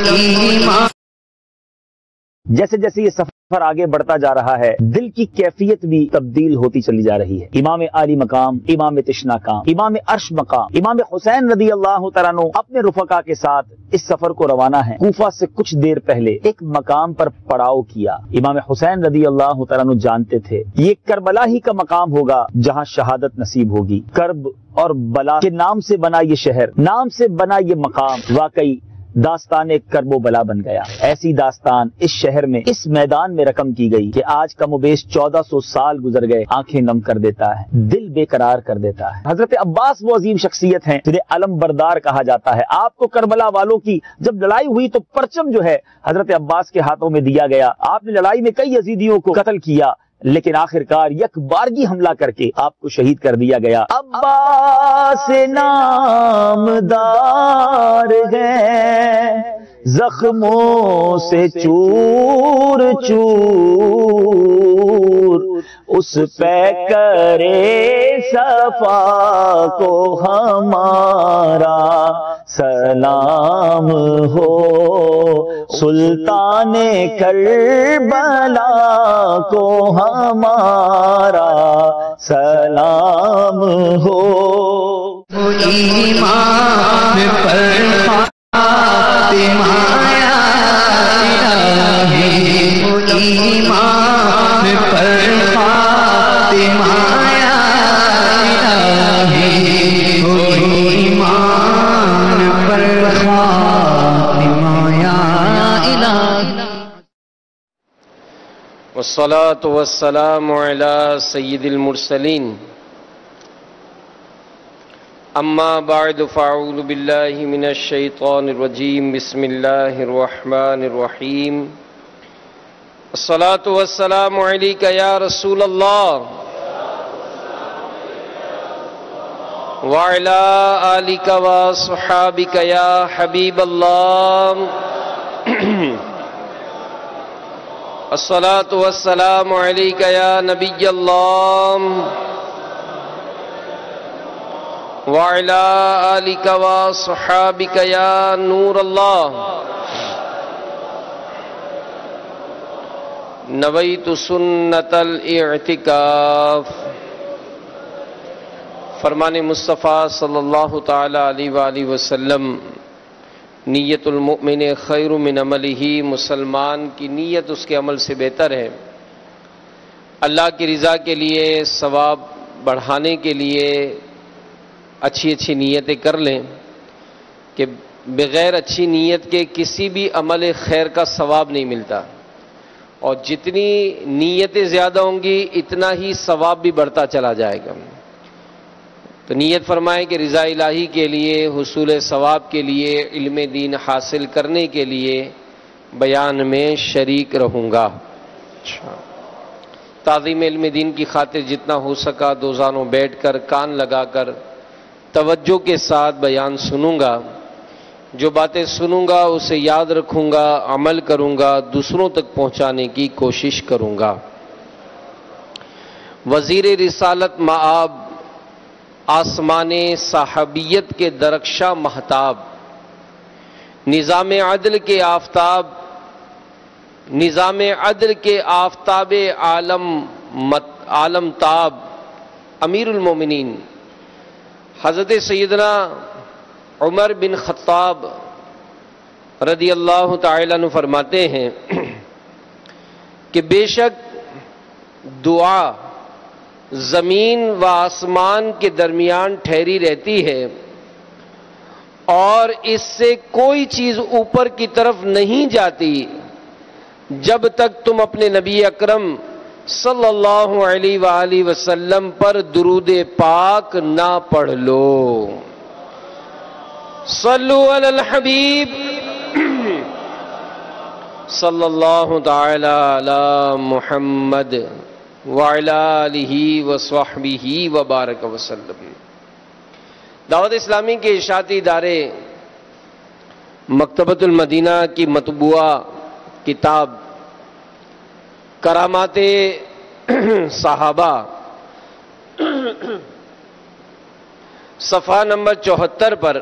ایمان۔ جیسے جیسے یہ سفر آگے بڑھتا جا رہا ہے، دل کی کیفیت بھی تبدیل ہوتی چلی جا رہی ہے۔ امام عالی مقام، امام تشنا کام، امام عرش مقام، امام حسین رضی اللہ تعالیٰ عنہ اپنے رفقا کے ساتھ اس سفر کو روانہ ہیں۔ کوفہ سے کچھ دیر پہلے ایک مقام پر پڑاؤ کیا۔ امام حسین رضی اللہ تعالیٰ عنہ جانتے تھے یہ کربلا ہی کا مقام ہوگا جہاں شہادت نصیب ہوگی۔ کرب اور بلا کے نام سے بنا یہ شہر، نام سے بنا یہ مقام، واقعی داستان کرب و بلا بن گیا۔ ایسی داستان اس شہر میں، اس میدان میں رقم کی گئی کہ آج کم و بیش 1400 سال گزر گئے، آنکھیں نم کر دیتا ہے، دل بے قرار کر دیتا ہے۔ حضرت عباس وہ عظیم شخصیت ہیں جنہیں علم بردار کہا جاتا ہے۔ آپ کو کربلا والوں کی جب لڑائی ہوئی تو پرچم جو ہے حضرت عباس کے ہاتھوں میں دیا گیا۔ آپ نے لڑائی میں کئی یزیدیوں کو قتل کیا، لیکن آخرکار یک بارگی حملہ کر کے آپ کو شہید کر دیا گیا۔ عباس نامدار ہے، زخموں سے چور چور، اس پہ کرے صفا کو ہمارا سلام ہو، سلطان کربلا کو ہمارا سلام ہو۔ ایمان پر فاطمہ یا الہی، ایمان پر فاطمہ یا الہی، ایمان پر فاطمہ یا الہی۔ والصلاة والسلام على سید المرسلین، اما بعد فاعوذ باللہ من الشیطان الرجیم، بسم اللہ الرحمن الرحیم۔ الصلاة والسلام علیک یا رسول اللہ وعلی آلک وصحابک یا حبیب اللہ۔ الصلاة والسلام علیک یا نبی اللہ وعلی آلک وصحابک یا نور اللہ۔ نویت سنت الاعتکاف۔ فرمان مصطفیٰ صلی اللہ تعالی علیہ وآلہ وسلم، نیت المؤمن خیر من عملہ، مسلمان کی نیت اس کے عمل سے بہتر ہے۔ اللہ کی رضا کے لیے، ثواب بڑھانے کے لیے اچھی اچھی نیتیں کر لیں کہ بغیر اچھی نیت کے کسی بھی عمل خیر کا ثواب نہیں ملتا، اور جتنی نیتیں زیادہ ہوں گی اتنا ہی ثواب بھی بڑھتا چلا جائے گا۔ تو نیت فرمائیں کہ رضا الہی کے لیے، حصول ثواب کے لیے، علم دین حاصل کرنے کے لیے بیان میں شریک رہوں گا۔ تعظیم علم دین کی خاطر جتنا ہو سکا دو زانوں بیٹھ کر، کان لگا کر توجہ کے ساتھ بیان سنوں گا۔ جو باتیں سنوں گا اسے یاد رکھوں گا، عمل کروں گا، دوسروں تک پہنچانے کی کوشش کروں گا۔ وزیر رسالت مآب، آسمان صحابیت کے درخشاں مہتاب، نظام عدل کے آفتاب، نظام عدل کے آفتاب عالم تاب، امیر المومنین حضرت سیدنا عمر بن خطاب رضی اللہ تعالیٰ عنہ فرماتے ہیں کہ بے شک دعا زمین و آسمان کے درمیان ٹھہری رہتی ہے، اور اس سے کوئی چیز اوپر کی طرف نہیں جاتی جب تک تم اپنے نبی اکرم صلی اللہ علیہ وآلہ وسلم پر درود پاک نہ پڑھ لو۔ صلو علی الحبیب صلی اللہ تعالی علی محمد وعلی آلہ وصحبہ وبارک وسلم۔ دعوت اسلامی کے اشاعتی ادارے مکتبۃ المدینہ کی مطبوعہ کتاب کرامات صحابہ صفحہ نمبر 74 پر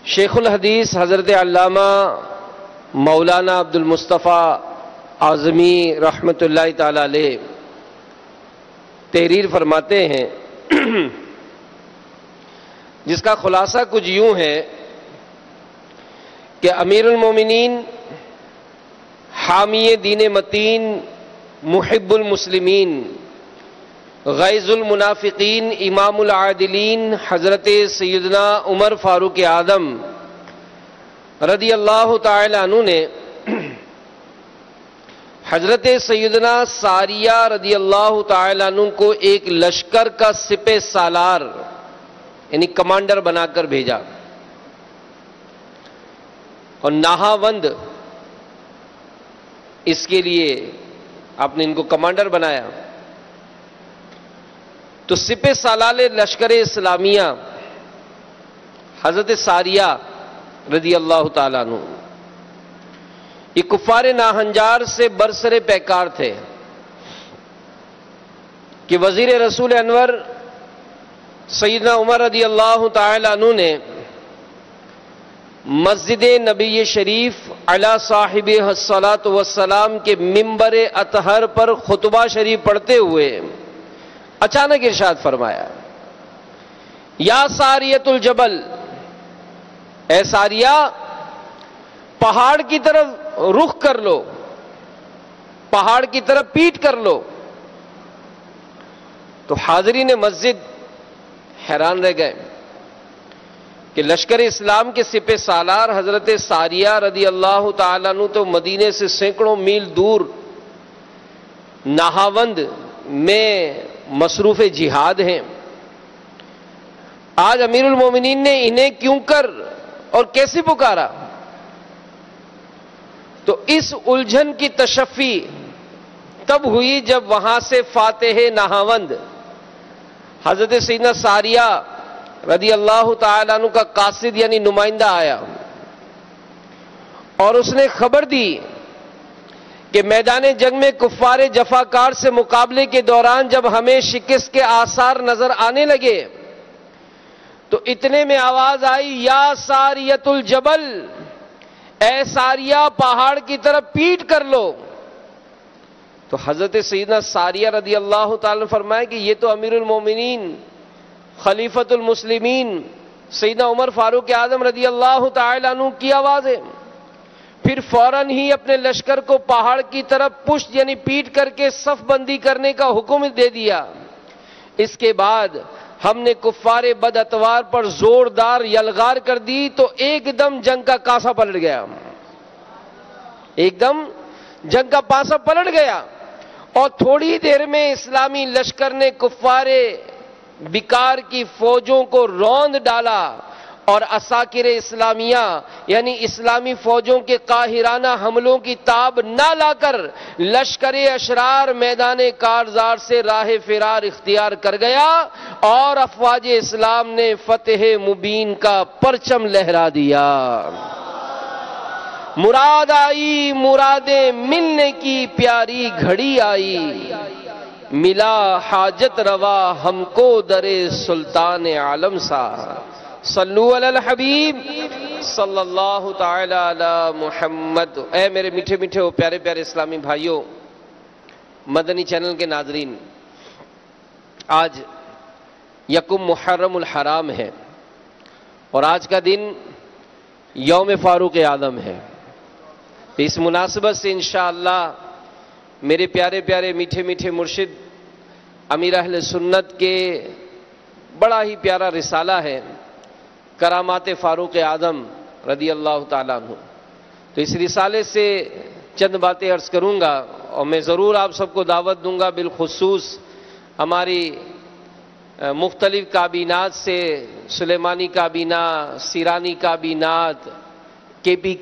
شیخ الحدیث حضرت علامہ مولانا عبد المصطفیٰ اعظمی رحمۃ اللہ تعالی علیہ تحریر فرماتے ہیں جس کا خلاصہ کچھ یوں ہے کہ امیر المومنین، حامی دین متین، محب المسلمین، غیظ المنافقین، امام العادلین حضرت سیدنا عمر فاروق اعظم رضی اللہ تعالی عنہ نے حضرت سیدنا ساریہ رضی اللہ تعالی عنہ کو ایک لشکر کا سپہ سالار یعنی کمانڈر بنا کر بھیجا، اور ناہاوند اس کے لیے آپ نے ان کو کمانڈر بنایا۔ تو سپہ سالار لشکر اسلامیہ حضرت ساریہ رضی اللہ تعالیٰ عنہ یہ کفار ناہنجار سے برسر پیکار تھے کہ وزیر رسول انور سیدنا عمر رضی اللہ تعالی عنہ نے مسجد نبی شریف علی صاحب الصلاۃ والسلام کے ممبر اطہر پر خطبہ شریف پڑھتے ہوئے اچانک ارشاد فرمایا، یا ساریۃ الجبل، اے ساریہ پہاڑ کی طرف رخ کر لو، پہاڑ کی طرف پیٹ کر لو۔ تو حاضرین مسجد حیران رہ گئے کہ لشکر اسلام کے سپہ سالار حضرت ساریہ رضی اللہ تعالیٰ عنہ تو مدینے سے سینکڑوں میل دور ناہاوند میں مصروف جہاد ہیں، آج امیر المومنین نے انہیں کیوں کر اور کیسے پکارا؟ تو اس الجھن کی تشفی تب ہوئی جب وہاں سے فاتح ناہاوند حضرت سیدنا ساریہ رضی اللہ تعالیٰ عنہ کا قاصد یعنی نمائندہ آیا اور اس نے خبر دی کہ میدان جنگ میں کفار جفاکار سے مقابلے کے دوران جب ہمیں شکست کے آثار نظر آنے لگے تو اتنے میں آواز آئی، یا ساریۃ الجبل، اے ساریہ پہاڑ کی طرف پیٹ کر لو۔ تو حضرت سیدنا ساریہ رضی اللہ تعالیٰ نے فرمایا کہ یہ تو امیر المومنین خلیفۃ المسلمین سیدنا عمر فاروق اعظم رضی اللہ تعالیٰ عنہ کی آواز ہے۔ پھر فوراً ہی اپنے لشکر کو پہاڑ کی طرف پشت یعنی پیٹ کر کے صف بندی کرنے کا حکم دے دیا۔ اس کے بعد ہم نے کفار بد اتوار پر زوردار یلغار کر دی تو ایک دم جنگ کا کاسا پلٹ گیا، ایک دم جنگ کا پاسا پلٹ گیا، اور تھوڑی دیر میں اسلامی لشکر نے کفار بیکار کی فوجوں کو روند ڈالا اور عساکر اسلامیہ یعنی اسلامی فوجوں کے قاہرانہ حملوں کی تاب نہ لا کر لشکر اشرار میدان کارزار سے راہ فرار اختیار کر گیا اور افواج اسلام نے فتح مبین کا پرچم لہرا دیا۔ مراد آئی مرادیں ملنے کی پیاری گھڑی آئی، ملا حاجت روا ہم کو در سلطان عالم سا، صلو علی الحبیب صلی اللہ تعالی علی محمد۔ اے میرے میٹھے میٹھے و پیارے پیارے اسلامی بھائیوں، مدنی چینل کے ناظرین، آج یکم محرم الحرام ہے اور آج کا دن یوم فاروق اعظم ہے۔ اس مناسبت سے انشاءاللہ میرے پیارے پیارے میٹھے میٹھے مرشد امیر اہل سنت کے بڑا ہی پیارا رسالہ ہے کرامات فاروق اعظم رضی اللہ تعالیٰ عنہ۔ تو اس رسالے سے چند باتیں عرض کروں گا اور میں ضرور آپ سب کو دعوت دوں گا، بالخصوص ہماری مختلف کابینات سے، سلیمانی کابینہ، سیرانی کابینات، کے پی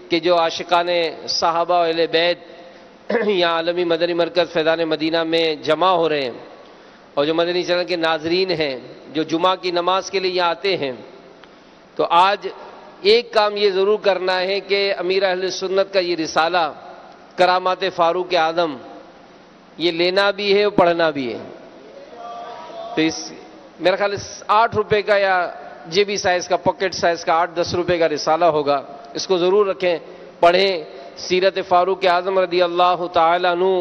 کے جو عاشقان صحابہ و اہل بیت یہاں عالمی مدنی مرکز فیضان مدینہ میں جمع ہو رہے ہیں، اور جو مدنی چینل کے ناظرین ہیں جو جمعہ کی نماز کے لیے یہاں آتے ہیں، تو آج ایک کام یہ ضرور کرنا ہے کہ امیر اہل سنت کا یہ رسالہ کرامات فاروق اعظم یہ لینا بھی ہے اور پڑھنا بھی ہے۔ تو اس میرا خیال 8 روپے کا یا جیبی سائز کا، پاکٹ سائز کا 8-10 روپے کا رسالہ ہوگا، اس کو ضرور رکھیں، پڑھیں۔ سیرت فاروق اعظم رضی اللہ تعالیٰ عنہ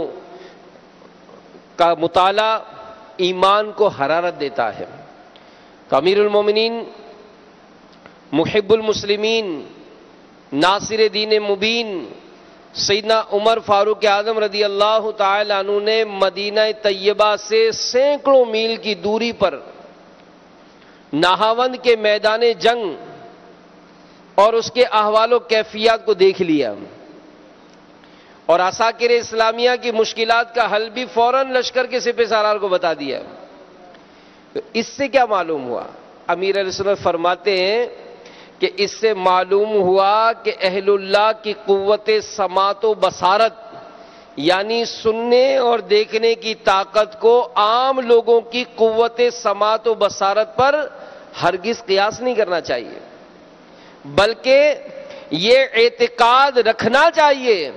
کا مطالعہ ایمان کو حرارت دیتا ہے۔ تو امیر المومنین، محب المسلمین، ناصر دین مبین سیدنا عمر فاروق اعظم رضی اللہ تعالی عنہ نے مدینہ طیبہ سے سینکڑوں میل کی دوری پر نہاوند کے میدان جنگ اور اس کے احوال و کیفیات کو دیکھ لیا، اور عساکر اسلامیہ کی مشکلات کا حل بھی فوراً لشکر کے سپہ سالار کو بتا دیا۔ تو اس سے کیا معلوم ہوا؟ امیر علیہ السلام فرماتے ہیں کہ اس سے معلوم ہوا کہ اہل اللہ کی قوت سماعت و بصارت، یعنی سننے اور دیکھنے کی طاقت کو عام لوگوں کی قوت سماعت و بصارت پر ہرگز قیاس نہیں کرنا چاہیے، بلکہ یہ اعتقاد رکھنا چاہیے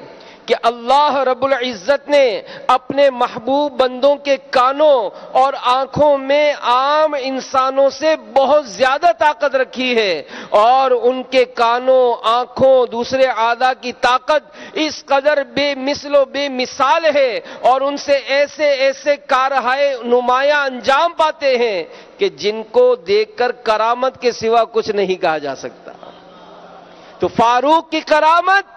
کہ اللہ رب العزت نے اپنے محبوب بندوں کے کانوں اور آنکھوں میں عام انسانوں سے بہت زیادہ طاقت رکھی ہے، اور ان کے کانوں، آنکھوں، دوسرے اعضاء کی طاقت اس قدر بے مثل و بے مثال ہے، اور ان سے ایسے ایسے کارہائے نمایاں انجام پاتے ہیں کہ جن کو دیکھ کر کرامت کے سوا کچھ نہیں کہا جا سکتا۔ تو فاروق کی کرامت،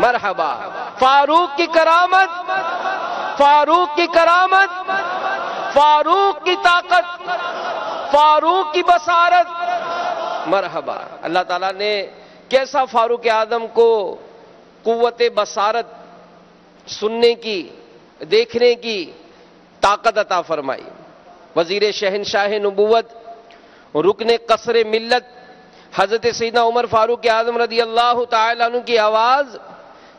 مرحبا، فاروق کی کرامت، فاروق کی کرامت، فاروق کی طاقت، فاروق کی بصارت، مرحبا۔ اللہ تعالیٰ نے کیسا فاروق اعظم کو قوت بصارت، سننے کی، دیکھنے کی طاقت عطا فرمائی۔ وزیر شہنشاہ نبوت، رکن قصر ملت حضرت سیدنا عمر فاروق اعظم رضی اللہ تعالیٰ عنہ کی آواز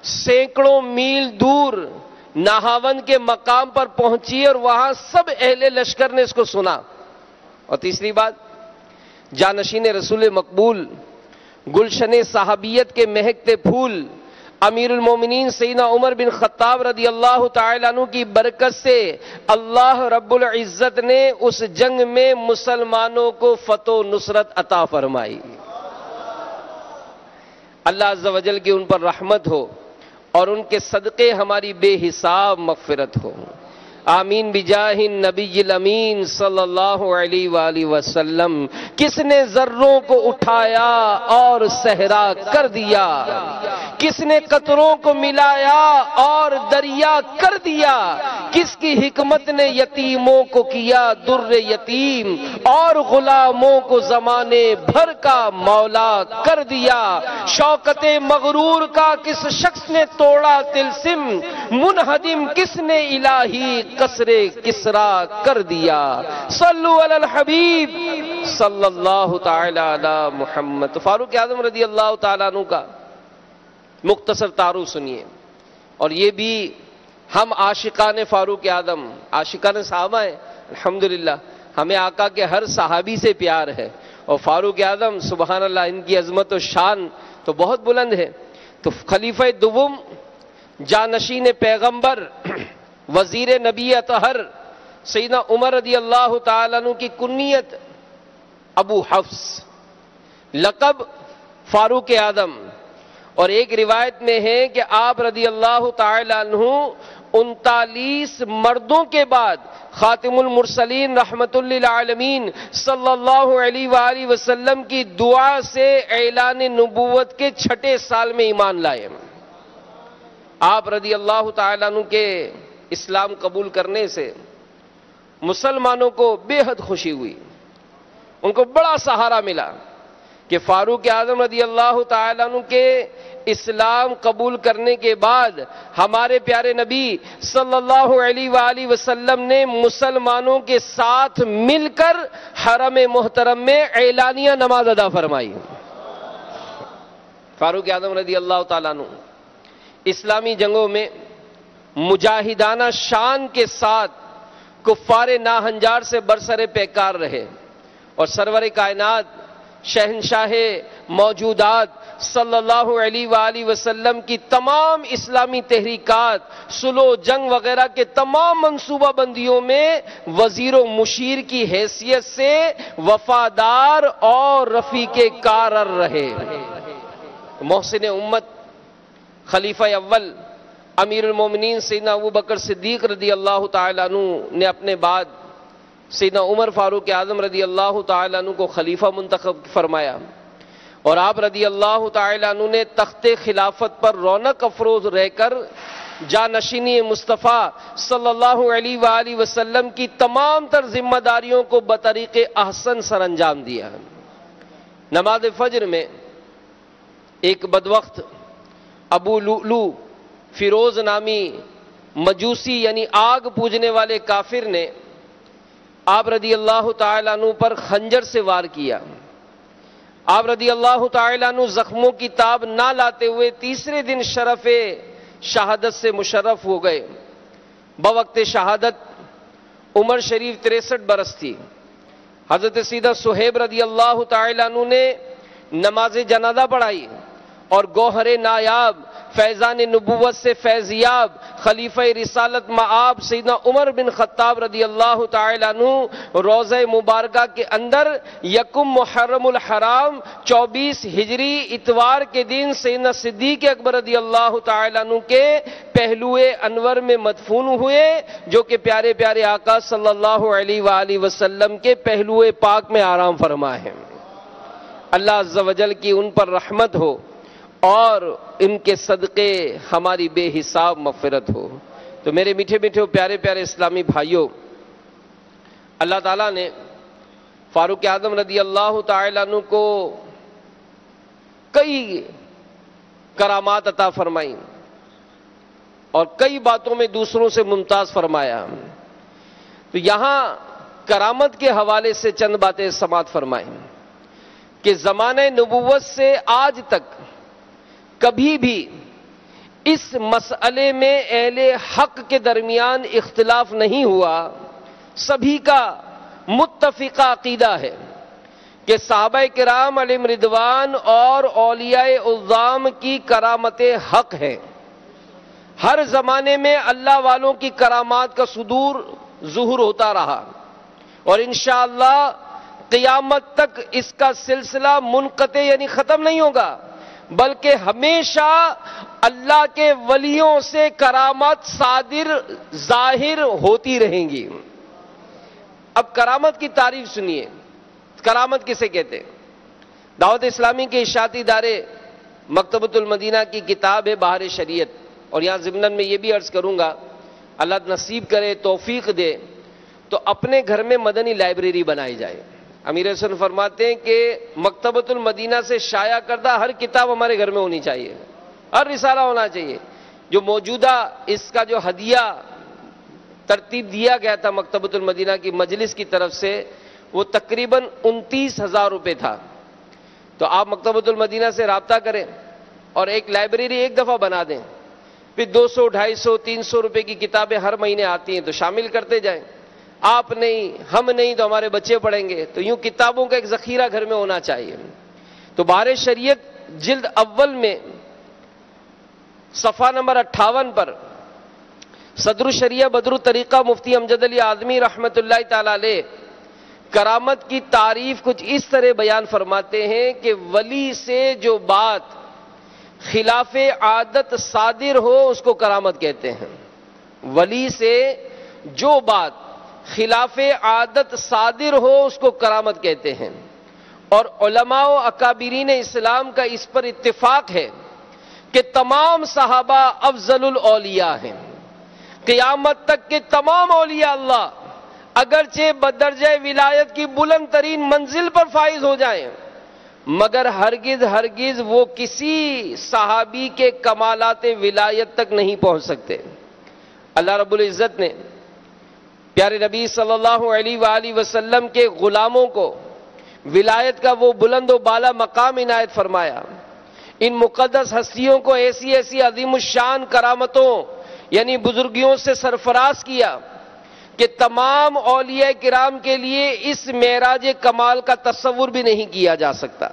سینکڑوں میل دور نہاوند کے مقام پر پہنچی، اور وہاں سب اہل لشکر نے اس کو سنا۔ اور تیسری بات، جانشین رسول مقبول، گلشن صحابیت کے مہکتے پھول، امیر المومنین سیدنا عمر بن خطاب رضی اللہ تعالیٰ عنہ کی برکت سے اللہ رب العزت نے اس جنگ میں مسلمانوں کو فتح و نصرت عطا فرمائی۔ اللہ عز و جل کی ان پر رحمت ہو، اور ان کے صدقے ہماری بے حساب مغفرت ہو، آمین بجاہ النبی الامین صلی اللہ علیہ وآلہ وسلم۔ کس نے ذروں کو اٹھایا اور صحرا کر دیا، کس نے قطروں کو ملایا اور دریا کر دیا، کس کی حکمت نے یتیموں کو کیا در یتیم اور غلاموں کو زمانے بھر کا مولا کر دیا، شوکت مغرور کا کس شخص نے توڑا طلسم، منہدم کس نے الہی قصر کسرا کر دیا۔ صلو علی الحبیب صلی اللہ تعالی علی محمد۔ فاروق اعظم رضی اللہ تعالیٰ عنہ کا مختصر تعارف سنیے، اور یہ بھی ہم عاشقان فاروق اعظم، عاشقان صحابہ ہیں، الحمدللہ ہمیں آقا کے ہر صحابی سے پیار ہے، اور فاروق اعظم سبحان اللہ ان کی عظمت و شان تو بہت بلند ہے۔ تو خلیفہ دوم، جانشین پیغمبر، وزیر نبی اطہر سیدنا عمر رضی اللہ تعالیٰ عنہ کی کنیت ابو حفص، لقب فاروق اعظم، اور ایک روایت میں ہے کہ آپ رضی اللہ تعالیٰ عنہ 39 مردوں کے بعد خاتم المرسلین رحمت للعالمین صلی اللہ علیہ وآلہ وسلم کی دعا سے اعلان نبوت کے 6 سال میں ایمان لائے۔ آپ رضی اللہ تعالیٰ عنہ کے اسلام قبول کرنے سے مسلمانوں کو بے حد خوشی ہوئی، ان کو بڑا سہارا ملا کہ فاروق اعظم رضی اللہ تعالیٰ عنہ کے اسلام قبول کرنے کے بعد ہمارے پیارے نبی صلی اللہ علیہ وآلہ وسلم نے مسلمانوں کے ساتھ مل کر حرم محترم میں اعلانیہ نماز ادا فرمائی۔ فاروق اعظم رضی اللہ تعالیٰ عنہ اسلامی جنگوں میں مجاہدانہ شان کے ساتھ کفار ناہنجار سے برسر پیکار رہے، اور سرور کائنات، شہنشاہ موجودات صلی اللہ علیہ وآلہ وسلم کی تمام اسلامی تحریکات، صلح و جنگ وغیرہ کے تمام منصوبہ بندیوں میں وزیر و مشیر کی حیثیت سے وفادار اور رفیق کار رہے۔ محسن امت، خلیفہ اول امیر المومنین سیدنا ابو بکر صدیق رضی اللہ تعالیٰ عنہ نے اپنے بعد سیدنا عمر فاروق اعظم رضی اللہ تعالیٰ عنہ کو خلیفہ منتخب فرمایا، اور آپ رضی اللہ تعالیٰ عنہ نے تخت خلافت پر رونق افروز رہ کر جانشینی مصطفیٰ صلی اللہ علیہ وآلہ وسلم کی تمام تر ذمہ داریوں کو بطریق احسن سر انجام دیا۔ نماز فجر میں ایک بدوقت ابو لؤلؤ فیروز نامی مجوسی یعنی آگ پوجنے والے کافر نے آپ رضی اللہ تعالیٰ عنہ پر خنجر سے وار کیا۔ آپ رضی اللہ تعالیٰ عنہ زخموں کی تاب نہ لاتے ہوئے تیسرے دن شرف شہادت سے مشرف ہو گئے۔ بوقت شہادت عمر شریف 63 برس تھی۔ حضرت سیدہ صہیب رضی اللہ تعالیٰ عنہ نے نماز جنازہ پڑھائی، اور گوہر نایاب، فیضان نبوت سے فیضیاب، خلیفہ رسالت مآب سیدنا عمر بن خطاب رضی اللہ تعالیٰ عنہ روضہ مبارکہ کے اندر یکم محرم الحرام 24 ہجری اتوار کے دن سیدنا صدیق اکبر رضی اللہ تعالیٰ عنہ کے پہلو انور میں مدفون ہوئے، جو کہ پیارے پیارے آقا صلی اللہ علیہ وآلہ وسلم کے پہلو پاک میں آرام فرما ہے۔ اللہ عز و جل کی ان پر رحمت ہو اور ان کے صدقے ہماری بے حساب مغفرت ہو۔ تو میرے میٹھے میٹھے پیارے پیارے اسلامی بھائیوں، اللہ تعالیٰ نے فاروق اعظم رضی اللہ تعالیٰ عنہ کو کئی کرامات عطا فرمائیں اور کئی باتوں میں دوسروں سے ممتاز فرمایا۔ تو یہاں کرامت کے حوالے سے چند باتیں سماعت فرمائیں کہ زمانہ نبوت سے آج تک کبھی بھی اس مسئلے میں اہل حق کے درمیان اختلاف نہیں ہوا۔ سبھی کا متفقہ عقیدہ ہے کہ صحابہ کرام علیہم رضوان اور اولیاء اعظام کی کرامت حق ہے۔ ہر زمانے میں اللہ والوں کی کرامات کا ظہور ہوتا رہا، اور انشاءاللہ قیامت تک اس کا سلسلہ منقطع یعنی ختم نہیں ہوگا، بلکہ ہمیشہ اللہ کے ولیوں سے کرامت صادر ظاہر ہوتی رہیں گی۔ اب کرامت کی تعریف سنیے، کرامت کسے کہتے ہیں؟ دعوت اسلامی کے اشاعتی ادارے مکتبۃ المدینہ کی کتاب ہے بہار شریعت، اور یہاں ضمن میں یہ بھی عرض کروں گا، اللہ نصیب کرے توفیق دے تو اپنے گھر میں مدنی لائبریری بنائی جائے۔ امیر حسن فرماتے ہیں کہ مکتبۃ المدینہ سے شائع کردہ ہر کتاب ہمارے گھر میں ہونی چاہیے، ہر رسالہ ہونا چاہیے۔ جو موجودہ اس کا جو ہدیہ ترتیب دیا گیا تھا مکتبۃ المدینہ کی مجلس کی طرف سے، وہ تقریباً 29,000 روپے تھا۔ تو آپ مکتبۃ المدینہ سے رابطہ کریں اور ایک لائبریری ایک دفعہ بنا دیں، پھر 200، 250، 300 روپے کی کتابیں ہر مہینے آتی ہیں تو شامل کرتے جائیں۔ آپ نہیں، ہم نہیں تو ہمارے بچے پڑھیں گے، تو یوں کتابوں کا ایک ذخیرہ گھر میں ہونا چاہیے۔ تو بہار شریعت جلد اول میں صفحہ نمبر 58 پر صدر الشریعہ بدر الطریقہ مفتی امجد علی اعظمی رحمۃ اللہ تعالی علیہ کرامت کی تعریف کچھ اس طرح بیان فرماتے ہیں کہ ولی سے جو بات خلاف عادت صادر ہو اس کو کرامت کہتے ہیں۔ ولی سے جو بات خلاف عادت صادر ہو اس کو کرامت کہتے ہیں، اور علماء و اکابرین اسلام کا اس پر اتفاق ہے کہ تمام صحابہ افضل الاولیاء ہیں۔ قیامت تک کے تمام اولیاء اللہ اگرچہ بدرجہ ولایت کی بلند ترین منزل پر فائز ہو جائیں، مگر ہرگز وہ کسی صحابی کے کمالات ولایت تک نہیں پہنچ سکتے۔ اللہ رب العزت نے پیارے نبی صلی اللہ علیہ وآلہ وسلم کے غلاموں کو ولایت کا وہ بلند و بالا مقام عنایت فرمایا۔ ان مقدس ہستیوں کو ایسی ایسی عظیم الشان کرامتوں یعنی بزرگیوں سے سرفراز کیا کہ تمام اولیاء کرام کے لیے اس معراج کمال کا تصور بھی نہیں کیا جا سکتا،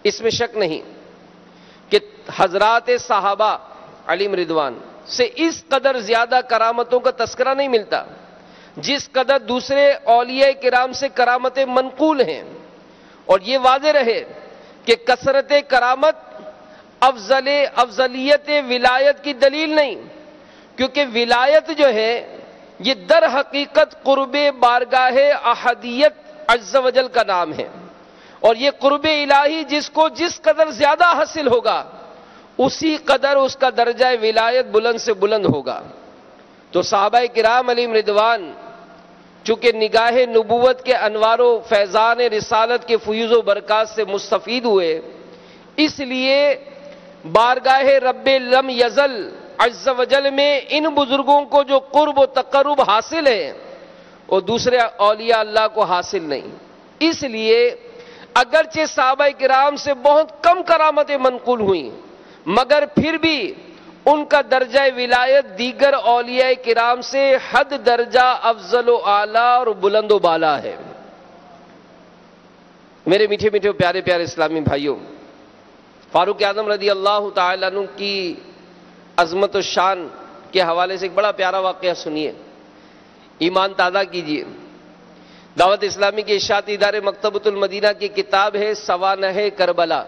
اس میں شک نہیں۔ حضرات صحابہ علیہم رضوان سے اس قدر زیادہ کرامتوں کا تذکرہ نہیں ملتا جس قدر دوسرے اولیاء کرام سے کرامتیں منقول ہیں. اور یہ واضح رہے کہ کثرت کرامت افضلیت ولایت کی دلیل نہیں، کیونکہ ولایت جو ہے یہ در حقیقت قرب بارگاہ احدیت عز و جل کا نام ہے، اور یہ قرب الہی جس کو جس قدر زیادہ حاصل ہوگا اسی قدر اس کا درجہ ولایت بلند سے بلند ہوگا. تو صحابہ کرام علیہم رضوان چونکہ نگاہ نبوت کے انوار و فیضان رسالت کے فیوز و برکات سے مستفید ہوئے، اس لیے بارگاہ رب لم یزل عز و جل میں ان بزرگوں کو جو قرب و تقرب حاصل ہے وہ دوسرے اولیاء اللہ کو حاصل نہیں. اس لیے اگرچہ صحابہ کرام سے بہت کم کرامتیں منقول ہوئیں مگر پھر بھی ان کا درجہ ولایت دیگر اولیاء کرام سے حد درجہ افضل و اعلیٰ اور بلند و بالا ہے. میرے میٹھے میٹھے پیارے پیارے اسلامی بھائیوں، فاروق اعظم رضی اللہ تعالیٰ عنہ کی عظمت و شان کے حوالے سے ایک بڑا پیارا واقعہ سنیے، ایمان تازہ کیجیے. دعوت اسلامی کے اشاعتی ادارے مکتبۃ المدینہ کی کتاب ہے سوانح کربلا.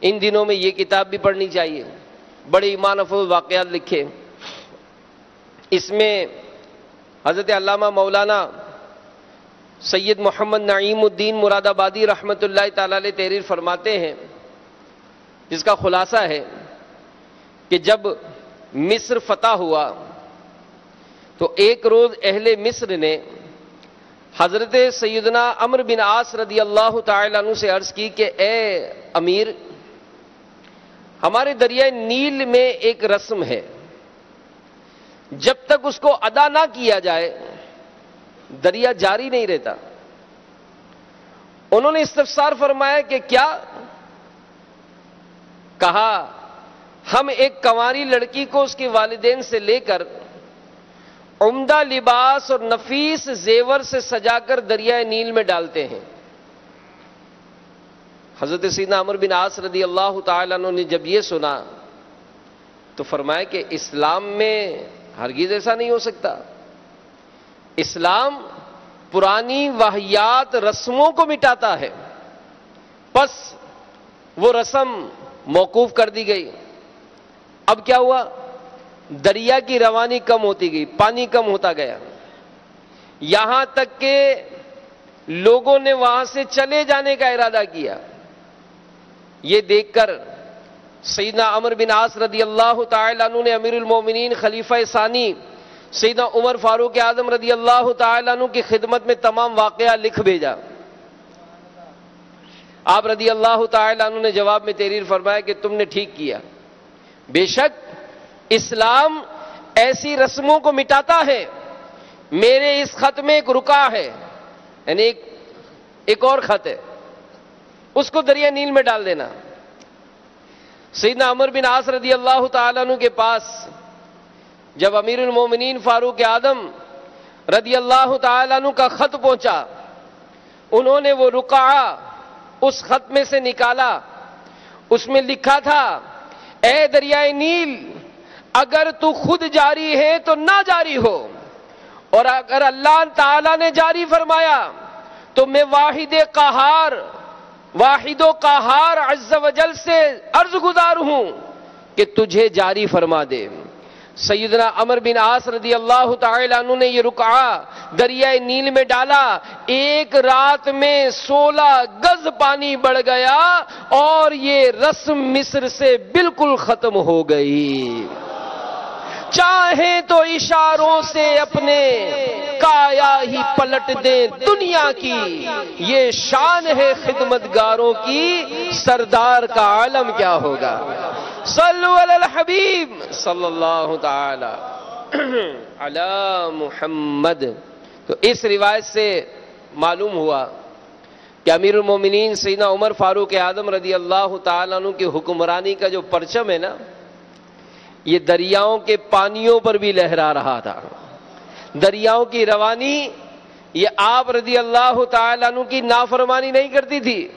ان دنوں میں یہ کتاب بھی پڑھنی چاہیے، بڑے ایمان افروز واقعات لکھے. اس میں حضرت علامہ مولانا سید محمد نعیم الدین مراد آبادی رحمۃ اللہ تعالی علیہ تحریر فرماتے ہیں، جس کا خلاصہ ہے کہ جب مصر فتح ہوا تو ایک روز اہل مصر نے حضرت سیدنا عمرو بن عاص رضی اللہ تعالی عنہ سے عرض کی کہ اے امیر، ہمارے دریائے نیل میں ایک رسم ہے، جب تک اس کو ادا نہ کیا جائے دریا جاری نہیں رہتا. انہوں نے استفسار فرمایا کہ کیا؟ کہا ہم ایک کنواری لڑکی کو اس کے والدین سے لے کر عمدہ لباس اور نفیس زیور سے سجا کر دریائے نیل میں ڈالتے ہیں. حضرت سیدنا عمرو بن عاص رضی اللہ تعالیٰ عنہ نے جب یہ سنا تو فرمایا کہ اسلام میں ہرگز ایسا نہیں ہو سکتا. اسلام پرانی واہیات رسموں کو مٹاتا ہے. پس وہ رسم موقوف کر دی گئی. اب کیا ہوا؟ دریا کی روانی کم ہوتی گئی، پانی کم ہوتا گیا، یہاں تک کہ لوگوں نے وہاں سے چلے جانے کا ارادہ کیا. یہ دیکھ کر سیدنا عمرو بن عاص رضی اللہ تعالی عنہ نے امیر المومنین خلیفہ ثانی سیدنا عمر فاروق اعظم رضی اللہ تعالی عنہ کی خدمت میں تمام واقعہ لکھ بھیجا. آپ رضی اللہ تعالی عنہ نے جواب میں تحریر فرمایا کہ تم نے ٹھیک کیا. بے شک اسلام ایسی رسموں کو مٹاتا ہے. میرے اس خط میں ایک رکا ہے، یعنی ایک اور خط ہے، اس کو دریا نیل میں ڈال دینا. سیدنا عمرو بن عاص رضی اللہ تعالیٰ عنہ کے پاس جب امیر المومنین فاروق اعظم رضی اللہ تعالیٰ عنہ کا خط پہنچا، انہوں نے وہ رقعہ اس خط میں سے نکالا. اس میں لکھا تھا، اے دریائے نیل، اگر تو خود جاری ہے تو نہ جاری ہو، اور اگر اللہ تعالیٰ نے جاری فرمایا تو میں واحد و قہار عز و جل سے عرض گزار ہوں کہ تجھے جاری فرما دے. سیدنا عمرو بن عاص رضی اللہ تعالی عنہ نے یہ رقعہ دریائے نیل میں ڈالا. ایک رات میں 16 گز پانی بڑھ گیا اور یہ رسم مصر سے بالکل ختم ہو گئی. چاہیں تو اشاروں سے اپنے کایا ہی پلٹ دیں دنیا کی، یہ شان ہے خدمتگاروں کی، سردار کا عالم کیا ہوگا. صلو علی الحبیب صلی اللہ تعالی علی محمد. تو اس روایت سے معلوم ہوا کہ امیر المومنین سیدنا عمر فاروق اعظم رضی اللہ تعالیٰ عنہ کی حکمرانی کا جو پرچم ہے نا، یہ دریاؤں کے پانیوں پر بھی لہرا رہا تھا. دریاؤں کی روانی یہ آپ رضی اللہ تعالیٰ عنہ کی نافرمانی نہیں کرتی تھی،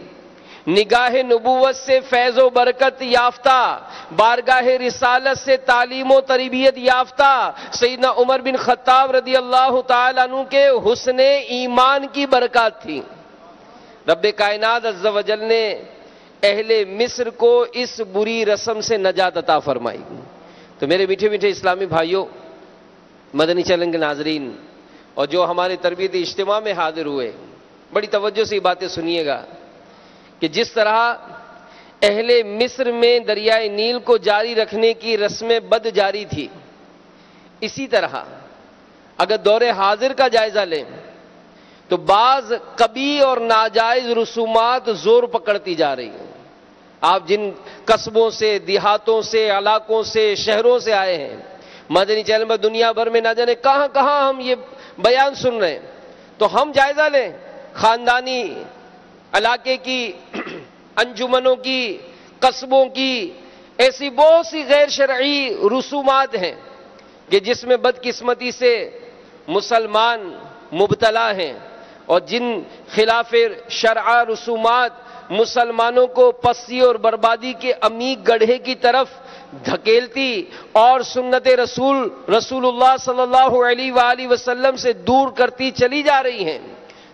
نگاہ نبوت سے فیض و برکت یافتہ، بارگاہ رسالت سے تعلیم و تربیت یافتہ سیدنا عمر بن خطاب رضی اللہ تعالیٰ عنہ کے حسن ایمان کی برکات تھی۔ رب کائنات عز و جل نے اہل مصر کو اس بری رسم سے نجات عطا فرمائی۔ تو میرے میٹھے میٹھے اسلامی بھائیوں، مدنی چینل کے ناظرین اور جو ہمارے تربیتی اجتماع میں حاضر ہوئے، بڑی توجہ سے یہ باتیں سنیے گا کہ جس طرح اہل مصر میں دریائے نیل کو جاری رکھنے کی رسم بد جاری تھی، اسی طرح اگر دور حاضر کا جائزہ لیں تو بعض قبیح اور ناجائز رسومات زور پکڑتی جا رہی ہیں۔ آپ جن قصبوں سے، دیہاتوں سے، علاقوں سے، شہروں سے آئے ہیں، مدنی چینل میں دنیا بھر میں نہ جانے کہاں کہاں ہم یہ بیان سن رہے ہیں، تو ہم جائزہ لیں خاندانی علاقے کی، انجمنوں کی، قصبوں کی، ایسی بہت سی غیر شرعی رسومات ہیں کہ جس میں بدقسمتی سے مسلمان مبتلا ہیں، اور جن خلاف شرع رسومات مسلمانوں کو پستی اور بربادی کے عمیق گڑھے کی طرف دھکیلتی اور سنت رسول اللہ صلی اللہ علیہ وآلہ وسلم سے دور کرتی چلی جا رہی ہیں۔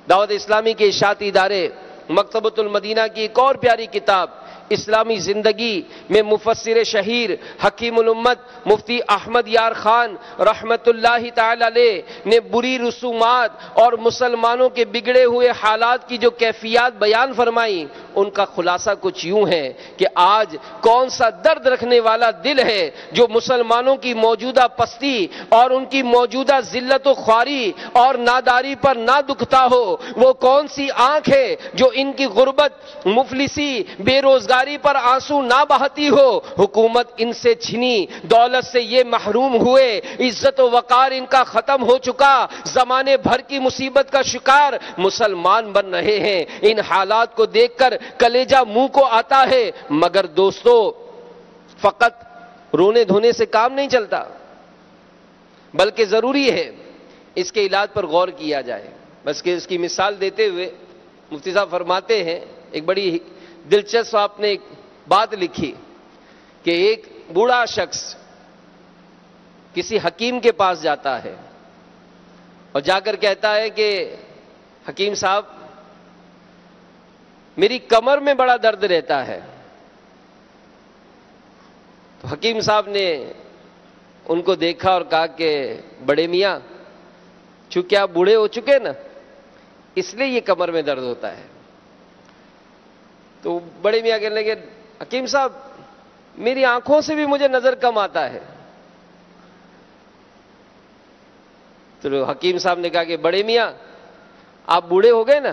دعوت اسلامی کے اشاعتی ادارے مکتبۃ المدینہ کی ایک اور پیاری کتاب اسلامی زندگی میں مفسر شہیر حکیم الامت مفتی احمد یار خان رحمت اللہ تعالی علیہ نے بری رسومات اور مسلمانوں کے بگڑے ہوئے حالات کی جو کیفیات بیان فرمائی، ان کا خلاصہ کچھ یوں ہے کہ آج کون سا درد رکھنے والا دل ہے جو مسلمانوں کی موجودہ پستی اور ان کی موجودہ ذلت و خواری اور ناداری پر نہ دکھتا ہو، وہ کون سی آنکھ ہے جو ان کی غربت، مفلسی، بے روزگاری پر آنسو نہ بہتی ہو۔ حکومت ان سے چھنی، دولت سے یہ محروم ہوئے، عزت و وقار ان کا ختم ہو چکا، زمانے بھر کی مصیبت کا شکار مسلمان بن رہے ہیں۔ ان حالات کو دیکھ کر کلیجہ منہ کو آتا ہے، مگر دوستو فقط رونے دھونے سے کام نہیں چلتا، بلکہ ضروری ہے اس کے علاج پر غور کیا جائے۔ بس کہ اس کی مثال دیتے ہوئے مفتی صاحب فرماتے ہیں، ایک بڑی دلچسپ آپ نے ایک بات لکھی کہ ایک بوڑھا شخص کسی حکیم کے پاس جاتا ہے اور جا کر کہتا ہے کہ حکیم صاحب میری کمر میں بڑا درد رہتا ہے۔ تو حکیم صاحب نے ان کو دیکھا اور کہا کہ بڑے میاں، چونکہ آپ بوڑھے ہو چکے نا، اس لیے یہ کمر میں درد ہوتا ہے۔ تو بڑے میاں کہنے لگے حکیم صاحب میری آنکھوں سے بھی مجھے نظر کم آتا ہے۔ تو حکیم صاحب نے کہا کہ بڑے میاں آپ بوڑھے ہو گئے نا،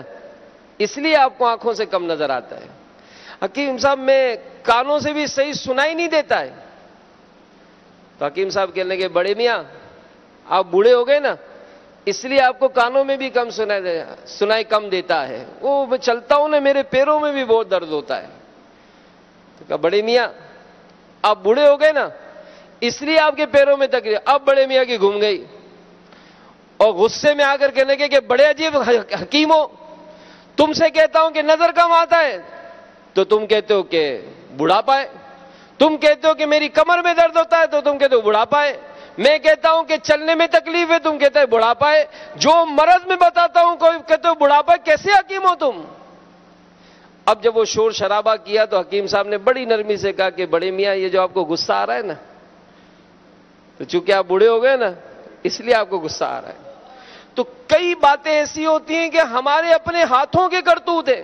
اس لیے آپ کو آنکھوں سے کم نظر آتا ہے۔ حکیم صاحب میں کانوں سے بھی صحیح سنائی نہیں دیتا ہے۔ تو حکیم صاحب کہنے لگے بڑے میاں آپ بوڑھے ہو گئے نا، اس لیے آپ کو کانوں میں بھی کم سنائی کم دیتا ہے۔ وہ میں چلتا ہوں نا، میرے پیروں میں بھی بہت درد ہوتا ہے۔ تو کہا بڑے میاں آپ بوڑھے ہو گئے نا، اس لیے آپ کے پیروں میں تکلیف۔ اب بڑے میاں کی گھوم گئی اور غصے میں آ کر کہنے لگے کہ بڑے عجیب حکیم ہو، تم سے کہتا ہوں کہ نظر کم آتا ہے تو تم کہتے ہو کہ بڑھاپا ہے، تم کہتے ہو کہ میری کمر میں درد ہوتا ہے تو تم کہتے ہو بڑھاپا ہے، میں کہتا ہوں کہ چلنے میں تکلیف ہے تم کہتے ہو بڑھاپا ہے، جو مرض میں بتاتا ہوں کوئی کہتے ہو بڑھاپا ہے، کیسے حکیم ہو تم؟ اب جب وہ شور شرابہ کیا تو حکیم صاحب نے بڑی نرمی سے کہا کہ بڑے میاں یہ جو آپ کو غصہ آ رہا ہے نا، تو چونکہ آپ بوڑھے ہو گئے نا اس لیے آپ کو غصہ آ رہا ہے۔ تو کئی باتیں ایسی ہوتی ہیں کہ ہمارے اپنے ہاتھوں کے کرتوت ہیں۔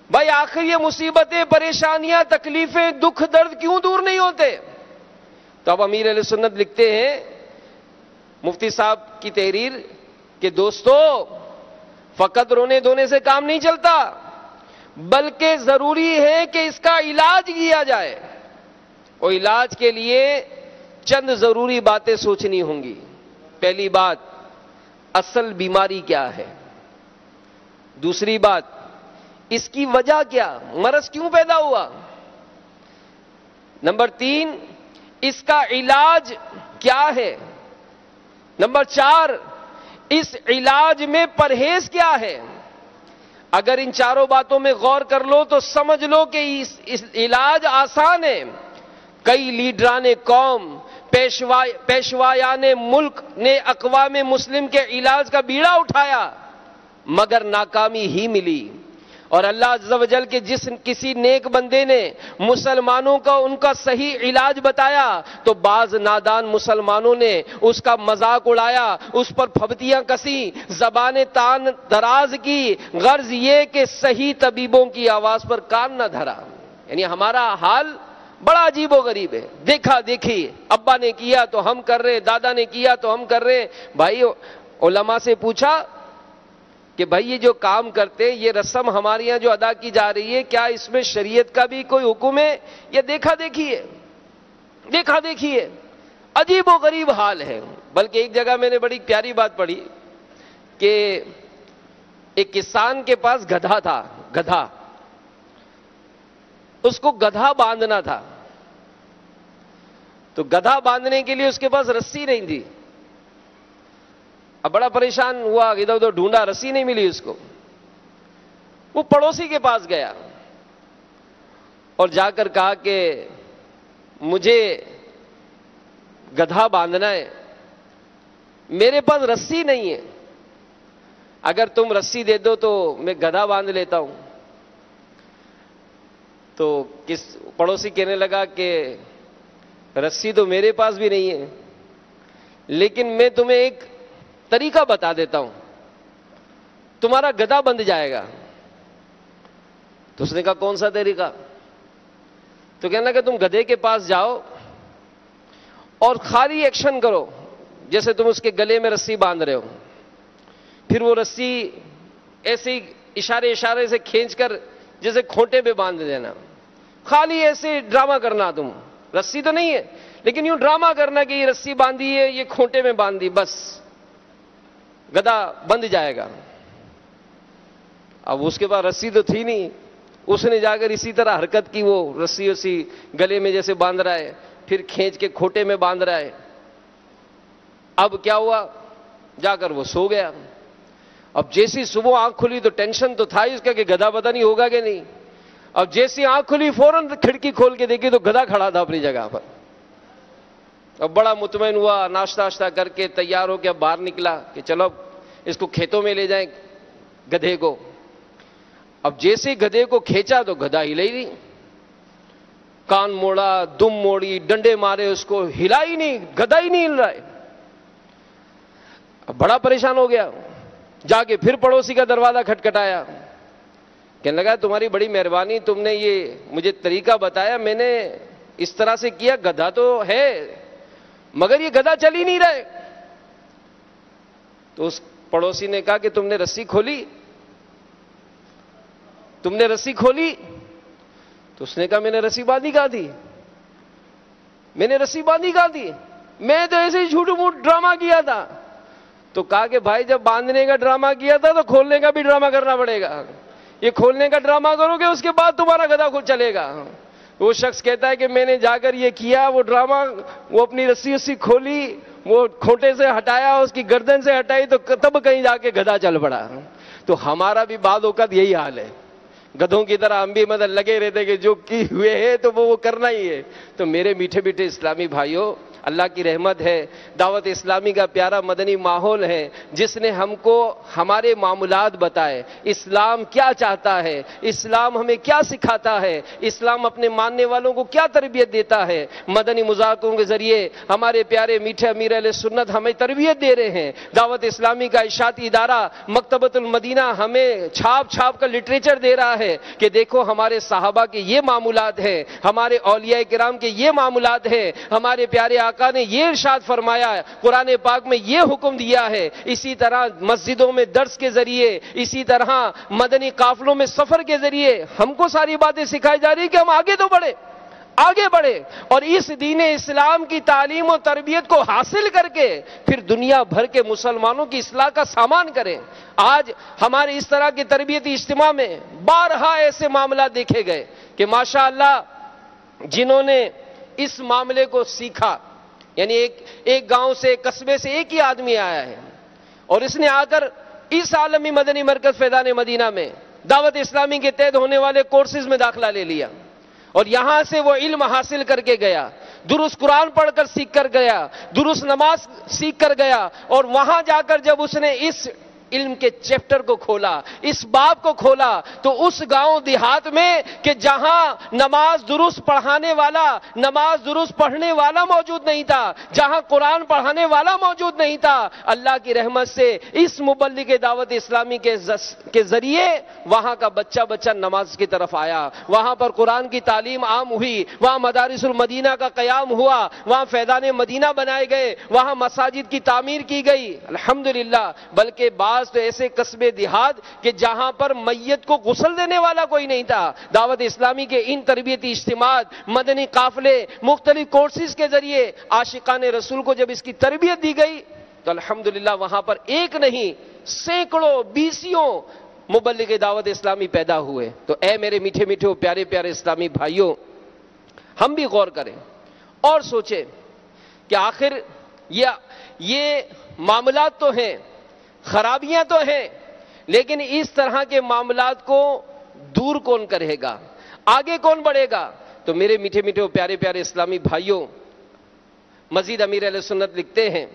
بھائی آخر یہ مصیبتیں، پریشانیاں، تکلیفیں، دکھ، درد کیوں دور نہیں ہوتے؟ تو اب امیر اہل سنت لکھتے ہیں مفتی صاحب کی تحریر کہ دوستو فقط رونے دھونے سے کام نہیں چلتا، بلکہ ضروری ہے کہ اس کا علاج کیا جائے، اور علاج کے لیے چند ضروری باتیں سوچنی ہوں گی۔ پہلی بات، اصل بیماری کیا ہے؟ دوسری بات، اس کی وجہ کیا، مرض کیوں پیدا ہوا؟ نمبر 3، اس کا علاج کیا ہے؟ نمبر 4، اس علاج میں پرہیز کیا ہے؟ اگر ان چاروں باتوں میں غور کر لو تو سمجھ لو کہ اس علاج آسان ہے. کئی لیڈران قوم، پیشوایان ملک نے اقوام مسلم کے علاج کا بیڑا اٹھایا مگر ناکامی ہی ملی. اور اللہ عز و جل کے جس کسی نیک بندے نے مسلمانوں کو ان کا صحیح علاج بتایا تو بعض نادان مسلمانوں نے اس کا مذاق اڑایا، اس پر پھبتیاں کسی، زبانیں تان دراز کی، غرض یہ کہ صحیح طبیبوں کی آواز پر کان نہ دھرا. یعنی ہمارا حال بڑا عجیب و غریب ہے. دیکھا دیکھی، ابا نے کیا تو ہم کر رہے، دادا نے کیا تو ہم کر رہے. بھائی علماء سے پوچھا کہ بھائی یہ جو کام کرتے، یہ رسم ہمارے یہاں جو ادا کی جا رہی ہے، کیا اس میں شریعت کا بھی کوئی حکم ہے یا دیکھا دیکھی ہے؟ دیکھا دیکھی ہے. عجیب و غریب حال ہے. بلکہ ایک جگہ میں نے بڑی پیاری بات پڑھی کہ ایک کسان کے پاس گدھا تھا. گدھا، اس کو گدھا باندھنا تھا. تو گدھا باندھنے کے لیے اس کے پاس رسی نہیں تھی. اب بڑا پریشان ہوا، ادھر ادھر ڈھونڈا، رسی نہیں ملی اس کو. وہ پڑوسی کے پاس گیا اور جا کر کہا کہ مجھے گدھا باندھنا ہے، میرے پاس رسی نہیں ہے، اگر تم رسی دے دو تو میں گدھا باندھ لیتا ہوں. تو پڑوسی کہنے لگا کہ رسی تو میرے پاس بھی نہیں ہے، لیکن میں تمہیں ایک طریقہ بتا دیتا ہوں، تمہارا گدھا بندھ جائے گا. تو اس نے کہا کون سا طریقہ؟ تو کہنا کہ تم گدھے کے پاس جاؤ اور خالی ایکشن کرو جیسے تم اس کے گلے میں رسی باندھ رہے ہو. پھر وہ رسی ایسے اشارے سے کھینچ کر جیسے کھوٹے پہ باندھ دینا. خالی ایسے ڈرامہ کرنا، تم رسی تو نہیں ہے لیکن یوں ڈرامہ کرنا کہ یہ رسی باندھی ہے، یہ کھوٹے میں باندھی، بس گدھا بندھ جائے گا. اب اس کے پاس رسی تو تھی نہیں، اس نے جا کر اسی طرح حرکت کی، وہ رسی اسی گلے میں جیسے باندھ رہا ہے، پھر کھینچ کے کھوٹے میں باندھ رہا ہے. اب کیا ہوا؟ جا کر وہ سو گیا. اب جیسی صبح آنکھ کھلی تو ٹینشن تو تھا اس کا کہ گدھا پتہ نہیں ہوگا کہ نہیں. اب جیسی آنکھ کھلی فوراً کھڑکی کھول کے دیکھی تو گدھا کھڑا تھا اپنی جگہ پر. اب بڑا مطمئن ہوا، ناشتہ کر کے تیار ہو کے اب باہر نکلا کہ چلو اس کو کھیتوں میں لے جائیں گدھے کو. اب جیسے گدھے کو کھینچا تو گدھا ہلا ہی نہیں. کان موڑا، دم موڑی، ڈنڈے مارے، اس کو ہلا ہی نہیں، گدھا ہی نہیں ہل رہا ہے. اب بڑا پریشان ہو گیا، جا کے پھر پڑوسی کا دروازہ کھٹکھٹایا. کہنے لگا تمہاری بڑی مہربانی، تم نے یہ مجھے طریقہ بتایا، میں نے اس طرح سے کیا، گدھا تو ہے مگر یہ گدھا چل ہی نہیں رہے. تو اس پڑوسی نے کہا کہ تم نے رسی کھولی؟ تم نے رسی کھولی؟ تو اس نے کہا میں نے رسی باندھی کہاں تھی، میں نے رسی باندھی کہاں تھی، میں تو ایسے ہی جھوٹ موٹ ڈرامہ کیا تھا. تو کہا کہ بھائی جب باندھنے کا ڈرامہ کیا تھا تو کھولنے کا بھی ڈرامہ کرنا پڑے گا. یہ کھولنے کا ڈرامہ کرو گے اس کے بعد تمہارا گدھا خود چلے گا. وہ شخص کہتا ہے کہ میں نے جا کر یہ کیا، وہ ڈرامہ، وہ اپنی رسی کھولی، وہ کھوٹے سے ہٹایا، اس کی گردن سے ہٹائی تو تب کہیں جا کے گدھا چل پڑا. تو ہمارا بھی بعض اوقات یہی حال ہے، گدھوں کی طرح ہم بھی مدد لگے رہتے کہ جو کی ہوئے ہے تو وہ کرنا ہی ہے. تو میرے میٹھے میٹھے اسلامی بھائیوں، اللہ کی رحمت ہے، دعوت اسلامی کا پیارا مدنی ماحول ہے جس نے ہم کو ہمارے معاملات بتائے. اسلام کیا چاہتا ہے، اسلام ہمیں کیا سکھاتا ہے، اسلام اپنے ماننے والوں کو کیا تربیت دیتا ہے. مدنی مذاکروں کے ذریعے ہمارے پیارے میٹھے امیر اہل سنت ہمیں تربیت دے رہے ہیں. دعوت اسلامی کا اشاعتی ادارہ مکتبۃ المدینہ ہمیں چھاپ کر لٹریچر دے رہا ہے کہ دیکھو ہمارے صحابہ کے یہ معاملات ہیں، ہمارے اولیاء کرام کے یہ معاملات ہیں، ہمارے پیارے آقا نے یہ ارشاد فرمایا ہے، قرآن پاک میں یہ حکم دیا ہے. اسی طرح مسجدوں میں درس کے ذریعے، اسی طرح مدنی قافلوں میں سفر کے ذریعے ہم کو ساری باتیں سکھائی جا رہی ہیں کہ ہم آگے بڑھے اور اس دین اسلام کی تعلیم و تربیت کو حاصل کر کے پھر دنیا بھر کے مسلمانوں کی اصلاح کا سامان کریں. آج ہمارے اس طرح کے تربیتی اجتماع میں بارہا ایسے معاملات دیکھے گئے کہ ماشاءاللہ جنہوں نے اس معاملے کو سیکھا، یعنی ایک گاؤں سے، قصبے سے ایک ہی آدمی آیا ہے اور اس نے آ کر اس عالمی مدنی مرکز فیضان مدینہ میں دعوت اسلامی کے تحت ہونے والے کورسز میں داخلہ لے لیا اور یہاں سے وہ علم حاصل کر کے گیا، درست قرآن پڑھ کر سیکھ کر گیا، درست نماز سیکھ کر گیا، اور وہاں جا کر جب اس نے اس علم کے چیپٹر کو کھولا، اس باب کو کھولا، تو اس گاؤں دیہات میں کہ جہاں نماز درست پڑھانے والا، نماز درست پڑھنے والا موجود نہیں تھا، جہاں قرآن پڑھانے والا موجود نہیں تھا، اللہ کی رحمت سے اس مبلغ دعوت اسلامی کے ذریعے وہاں کا بچہ نماز کی طرف آیا، وہاں پر قرآن کی تعلیم عام ہوئی، وہاں مدارس المدینہ کا قیام ہوا، وہاں فیضان مدینہ بنائے گئے، وہاں مساجد کی تعمیر کی گئی، الحمدللہ۔ بلکہ بعض تو ایسے قصبے دیہات کہ جہاں پر میت کو غسل دینے والا کوئی نہیں تھا، دعوت اسلامی کے ان تربیتی اجتماعات، مدنی قافلے، مختلف کورسز کے ذریعے عاشقان رسول کو جب اس کی تربیت دی گئی تو الحمدللہ وہاں پر ایک نہیں سینکڑوں بیسیوں مبلغ دعوت اسلامی پیدا ہوئے۔ تو اے میرے میٹھے میٹھے پیارے پیارے اسلامی بھائیوں، ہم بھی غور کریں اور سوچیں کہ آخر یہ معاملات تو ہیں، خرابیاں تو ہیں، لیکن اس طرح کے معاملات کو دور کون کرے گا، آگے کون بڑھے گا؟ تو میرے میٹھے میٹھے پیارے پیارے اسلامی بھائیوں، مزید امیر اہل سنت لکھتے ہیں،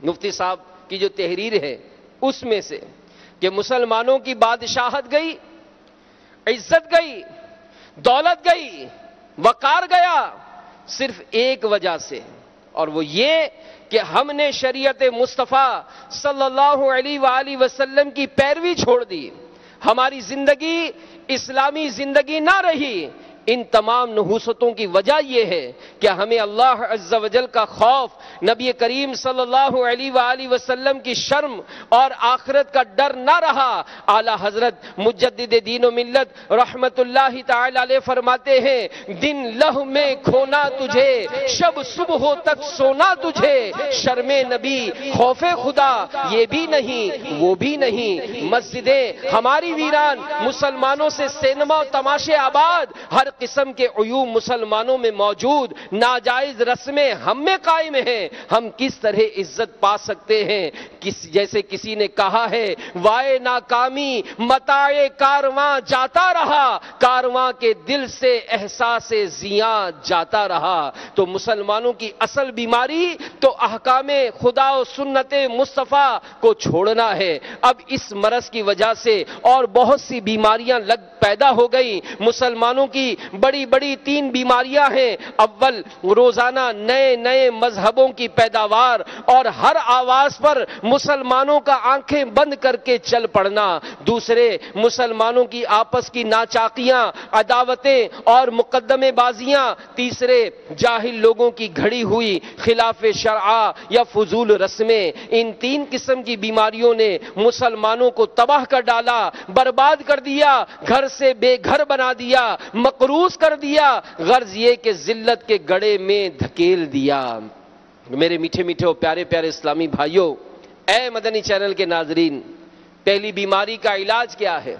مفتی صاحب کی جو تحریر ہے اس میں سے، کہ مسلمانوں کی بادشاہت گئی، عزت گئی، دولت گئی، وقار گیا، صرف ایک وجہ سے، اور وہ یہ کہ ہم نے شریعت مصطفیٰ صلی اللہ علیہ وآلہ وسلم کی پیروی چھوڑ دی، ہماری زندگی اسلامی زندگی نہ رہی۔ ان تمام نحوستوں کی وجہ یہ ہے کہ ہمیں اللہ عز و جل کا خوف، نبی کریم صلی اللہ علیہ وآلہ وسلم کی شرم اور آخرت کا ڈر نہ رہا۔ اعلیٰ حضرت مجدد دین و ملت رحمت اللہ تعالی علیہ فرماتے ہیں، دن لہ میں کھونا تجھے، شب صبح تک سونا تجھے، شرم نبی خوف خدا یہ بھی نہیں وہ بھی نہیں، مسجدیں ہماری ویران، مسلمانوں سے سینما و تماشے آباد، ہر قسم کے عیوب مسلمانوں میں موجود، ناجائز رسمیں ہم میں قائم ہیں، ہم کس طرح عزت پا سکتے ہیں؟ جیسے کسی نے کہا ہے، وائے ناکامی متاع کارواں جاتا رہا، کارواں کے دل سے احساس زیاں جاتا رہا۔ تو مسلمانوں کی اصل بیماری تو احکام خدا و سنت مصطفیٰ کو چھوڑنا ہے۔ اب اس مرض کی وجہ سے اور بہت سی بیماریاں پیدا ہو گئی۔ مسلمانوں کی بڑی بڑی 3 بیماریاں ہیں۔ اول، روزانہ نئے نئے مذہبوں کی پیداوار اور ہر آواز پر مسلمانوں کا آنکھیں بند کر کے چل پڑنا۔ دوسرے، مسلمانوں کی آپس کی ناچاقیاں، عداوتیں اور مقدمے بازیاں۔ تیسرے، جاہل لوگوں کی گھڑی ہوئی خلاف شرع یا فضول رسمیں۔ ان 3 قسم کی بیماریوں نے مسلمانوں کو تباہ کر ڈالا، برباد کر دیا، گھر سے بے گھر بنا دیا، مقروض کر دیا، غرض یہ کہ ذلت کے گڑھے میں دھکیل دیا۔ میرے میٹھے میٹھے اور پیارے پیارے اسلامی بھائیوں، اے مدنی چینل کے ناظرین، پہلی بیماری کا علاج کیا ہے؟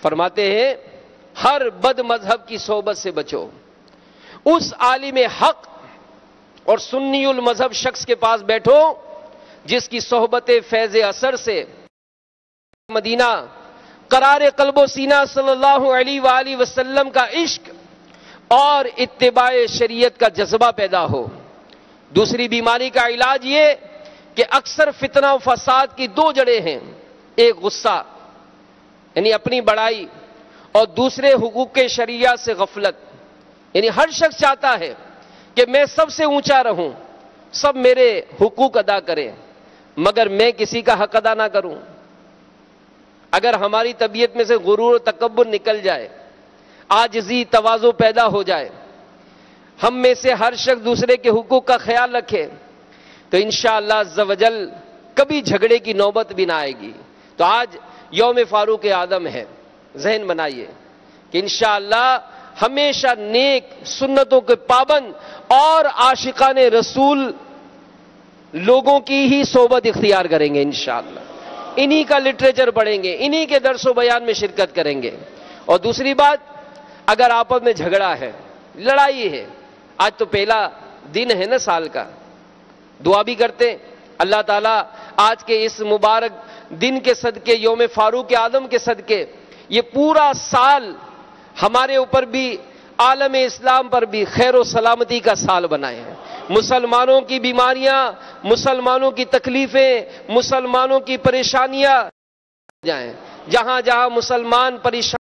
فرماتے ہیں، ہر بد مذہب کی صحبت سے بچو۔ اس عالم حق اور سنی المذہب شخص کے پاس بیٹھو جس کی صحبت فیض اثر سے مدینہ، قرار قلب و سینہ صلی اللہ علیہ وآلہ وسلم کا عشق اور اتباع شریعت کا جذبہ پیدا ہو۔ دوسری بیماری کا علاج یہ کہ اکثر فتنہ و فساد کی 2 جڑیں ہیں، ایک غصہ یعنی اپنی بڑائی، اور دوسرے حقوق شریعہ سے غفلت، یعنی ہر شخص چاہتا ہے کہ میں سب سے اونچا رہوں، سب میرے حقوق ادا کریں، مگر میں کسی کا حق ادا نہ کروں۔ اگر ہماری طبیعت میں سے غرور و تکبر نکل جائے، عاجزی تواضع پیدا ہو جائے، ہم میں سے ہر شخص دوسرے کے حقوق کا خیال رکھے، تو انشاءاللہ عز و جل کبھی جھگڑے کی نوبت بھی نہ آئے گی۔ تو آج یوم فاروق اعظم ہے، ذہن بنائیے کہ انشاءاللہ ہمیشہ نیک سنتوں کے پابند اور عاشقان رسول لوگوں کی ہی صحبت اختیار کریں گے انشاءاللہ، انہی کا لٹریچر پڑھیں گے، انہی کے درس و بیان میں شرکت کریں گے۔ اور دوسری بات، اگر آپس میں جھگڑا ہے، لڑائی ہے، آج تو پہلا دن ہے نا سال کا، دعا بھی کرتے ہیں اللہ تعالیٰ آج کے اس مبارک دن کے صدقے، یوم فاروق اعظم کے صدقے یہ پورا سال ہمارے اوپر بھی، عالم اسلام پر بھی خیر و سلامتی کا سال بنائے ہیں۔ مسلمانوں کی بیماریاں، مسلمانوں کی تکلیفیں، مسلمانوں کی پریشانیاں جائیں، جہاں جہاں مسلمان پریشان،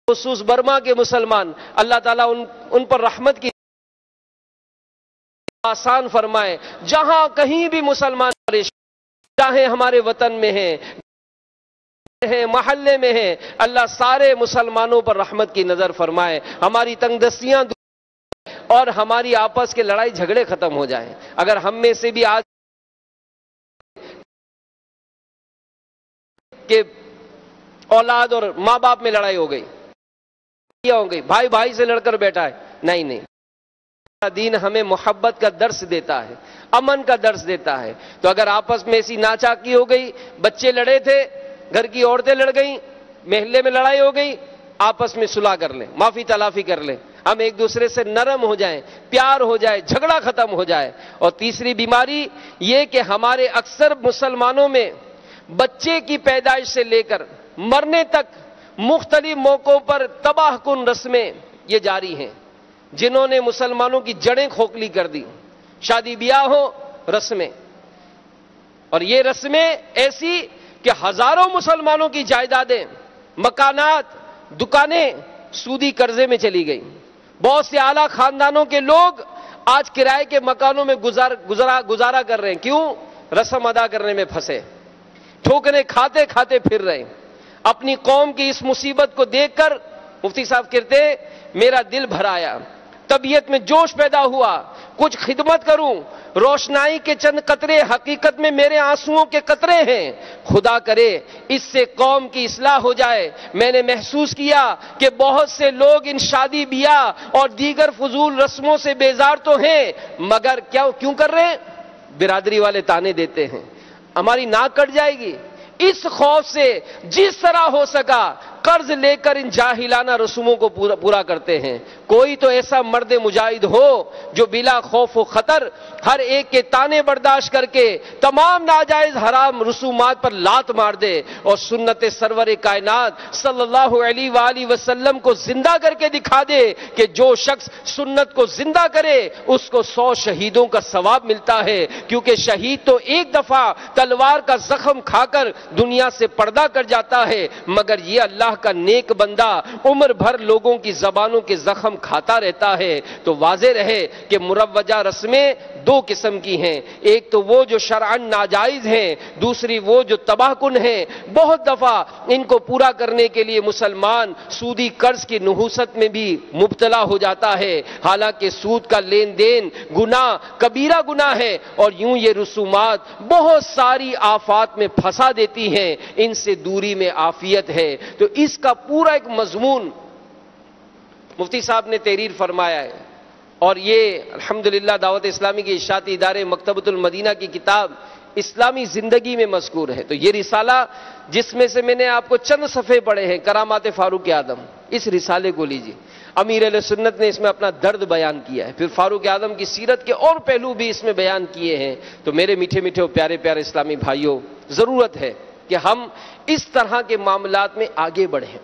خصوص برما کے مسلمان، اللہ تعالیٰ ان پر رحمت کی آسان فرمائے۔ جہاں کہیں بھی مسلمان پریشان، چاہے ہمارے وطن میں ہیں، محلے میں ہیں، اللہ سارے مسلمانوں پر رحمت کی نظر فرمائے، ہماری تنگ دستیاں اور ہماری آپس کے لڑائی جھگڑے ختم ہو جائیں۔ اگر ہم میں سے بھی آج کہ اولاد اور ماں باپ میں لڑائی ہو گئی، بھائی بھائی سے لڑ کر بیٹھا ہے، نہیں، دین ہمیں محبت کا درس دیتا ہے، امن کا درس دیتا ہے۔ تو اگر آپس میں ایسی ناچاکی ہو گئی، بچے لڑے تھے، گھر کی عورتیں لڑ گئیں، محلے میں لڑائی ہو گئی، آپس میں صلح کر لیں، معافی تلافی کر لیں، ہم ایک دوسرے سے نرم ہو جائیں، پیار ہو جائے، جھگڑا ختم ہو جائے۔ اور تیسری بیماری یہ کہ ہمارے اکثر مسلمانوں میں بچے کی پیدائش سے لے کر مرنے تک مختلف موقعوں پر تباہ کن رسمیں یہ جاری ہیں، جنہوں نے مسلمانوں کی جڑیں کھوکھلی کر دی۔ شادی بیاہ ہو، رسمیں، اور یہ رسمیں ایسی کہ ہزاروں مسلمانوں کی جائیدادیں، مکانات، دکانیں سودی قرضے میں چلی گئی۔ بہت سے اعلیٰ خاندانوں کے لوگ آج کرائے کے مکانوں میں گزارا کر رہے ہیں۔ کیوں؟ رسم ادا کرنے میں پھنسے، ٹھوکریں کھاتے کھاتے پھر رہے ہیں۔ اپنی قوم کی اس مصیبت کو دیکھ کر مفتی صاحب کہتے ہیں میرا دل بھر آیا، طبیعت میں جوش پیدا ہوا، کچھ خدمت کروں۔ روشنائی کے چند قطرے حقیقت میں میرے آنسوؤں کے قطرے ہیں، خدا کرے اس سے قوم کی اصلاح ہو جائے۔ میں نے محسوس کیا کہ بہت سے لوگ ان شادی بیاہ اور دیگر فضول رسموں سے بیزار تو ہیں، مگر کیوں کر رہے ہیں؟ برادری والے تانے دیتے ہیں، ہماری ناک کٹ جائے گی۔ اس خوف سے جس طرح ہو سکا قرض لے کر ان جاہلانہ رسوموں کو پورا کرتے ہیں۔ کوئی تو ایسا مرد مجاہد ہو جو بلا خوف و خطر ہر ایک کے تانے برداشت کر کے تمام ناجائز حرام رسومات پر لات مار دے اور سنت سرور کائنات صلی اللہ علیہ وآلہ وسلم کو زندہ کر کے دکھا دے کہ جو شخص سنت کو زندہ کرے اس کو 100 شہیدوں کا ثواب ملتا ہے، کیونکہ شہید تو ایک دفعہ تلوار کا زخم کھا کر دنیا سے پردہ کر جاتا ہے، مگر یہ اللہ کا نیک بندہ عمر بھر لوگوں کی زبانوں کے زخم کھاتا رہتا ہے۔ تو واضح رہے کہ مروجہ رسمیں دو قسم کی ہیں، ایک تو وہ جو شرعاً ناجائز ہیں، دوسری وہ جو تباہ کن ہیں۔ بہت دفعہ ان کو پورا کرنے کے لیے مسلمان سودی قرض کی نحوست میں بھی مبتلا ہو جاتا ہے، حالانکہ سود کا لین دین گناہ کبیرہ گناہ ہے، اور یوں یہ رسومات بہت ساری آفات میں پھنسا دیتی ہیں، ان سے دوری میں عافیت ہے۔ تو اس کا پورا ایک مضمون مفتی صاحب نے تحریر فرمایا ہے، اور یہ الحمدللہ دعوت اسلامی کے اشاعتی ادارے مکتبۃ المدینہ کی کتاب اسلامی زندگی میں مذکور ہے۔ تو یہ رسالہ جس میں سے میں نے آپ کو چند صفحے پڑھے ہیں، کرامات فاروق اعظم، اس رسالے کو لیجیے۔ امیر اہل سنت نے اس میں اپنا درد بیان کیا ہے، پھر فاروق اعظم کی سیرت کے اور پہلو بھی اس میں بیان کیے ہیں۔ تو میرے میٹھے میٹھے اور پیارے پیارے اسلامی بھائیوں، ضرورت ہے کہ ہم اس طرح کے معاملات میں آگے بڑھیں۔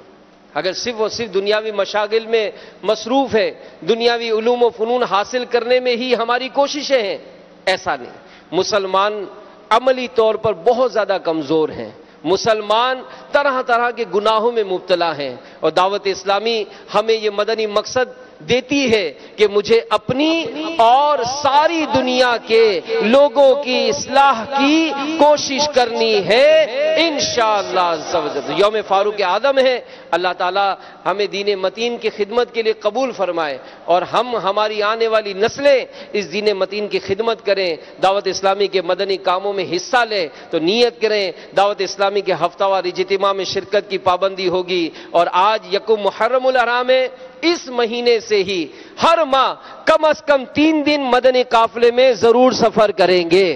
اگر صرف اور صرف دنیاوی مشاغل میں مصروف ہے، دنیاوی علوم و فنون حاصل کرنے میں ہی ہماری کوششیں ہیں، ایسا نہیں۔ مسلمان عملی طور پر بہت زیادہ کمزور ہیں، مسلمان طرح طرح کے گناہوں میں مبتلا ہیں، اور دعوت اسلامی ہمیں یہ مدنی مقصد دیتی ہے کہ مجھے اپنی اور ساری دنیا کے لوگوں کی اصلاح کی کوشش کرنی ہے انشاءاللہ۔ یوم فاروق اعظم ہے، اللہ تعالی ہمیں دین متین کی خدمت کے لیے قبول فرمائے، اور ہم ہماری آنے والی نسلیں اس دین متین کی خدمت کریں، دعوت اسلامی کے مدنی کاموں میں حصہ لیں۔ تو نیت کریں، دعوت اسلامی کے ہفتہ وار اجتماع میں شرکت کی پابندی ہوگی، اور آج یکم محرم الحرام ہے، اس مہینے سے ہی ہر ماہ کم از کم 3 دن مدنی قافلے میں ضرور سفر کریں گے۔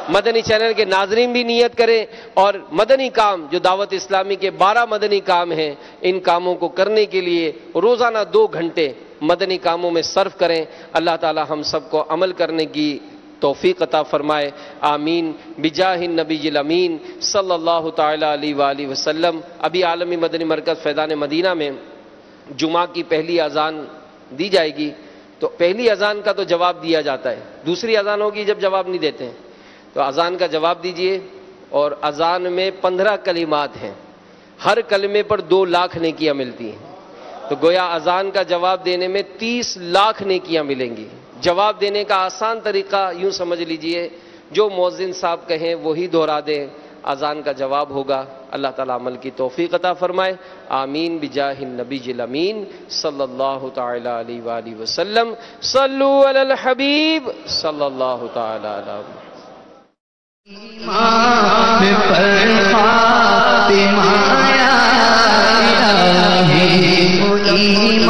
مدنی چینل کے ناظرین بھی نیت کریں، اور مدنی کام جو دعوت اسلامی کے 12 مدنی کام ہیں، ان کاموں کو کرنے کے لیے روزانہ 2 گھنٹے مدنی کاموں میں صرف کریں۔ اللہ تعالی ہم سب کو عمل کرنے کی توفیق عطا فرمائے، آمین بجاہ النبی الامین صلی اللہ تعالی علیہ وآلہ وسلم۔ ابھی عالمی مدنی مرکز فیضان مدینہ میں جمعہ کی پہلی اذان دی جائے گی، تو پہلی اذان کا تو جواب دیا جاتا ہے، دوسری اذان ہوگی جب جواب نہیں دیتے ہیں، تو اذان کا جواب دیجئے۔ اور اذان میں 15 کلمات ہیں، ہر کلمے پر 2 لاکھ نیکیاں ملتی ہیں، تو گویا اذان کا جواب دینے میں 30 لاکھ نیکیاں ملیں گی۔ جواب دینے کا آسان طریقہ یوں سمجھ لیجئے، جو مؤذن صاحب کہیں وہی دہرا دیں، اذان کا جواب ہوگا۔ اللہ تعالیٰ عمل کی توفیق عطا فرمائے، آمین بجاہ النبی الامین صلی اللہ تعالی علیہ وآلہ وسلم۔ صلو علی الحبیب صلی اللہ تعالی علیہ وسلم۔ ایمان پر خاتمہ یا الہی، ایمان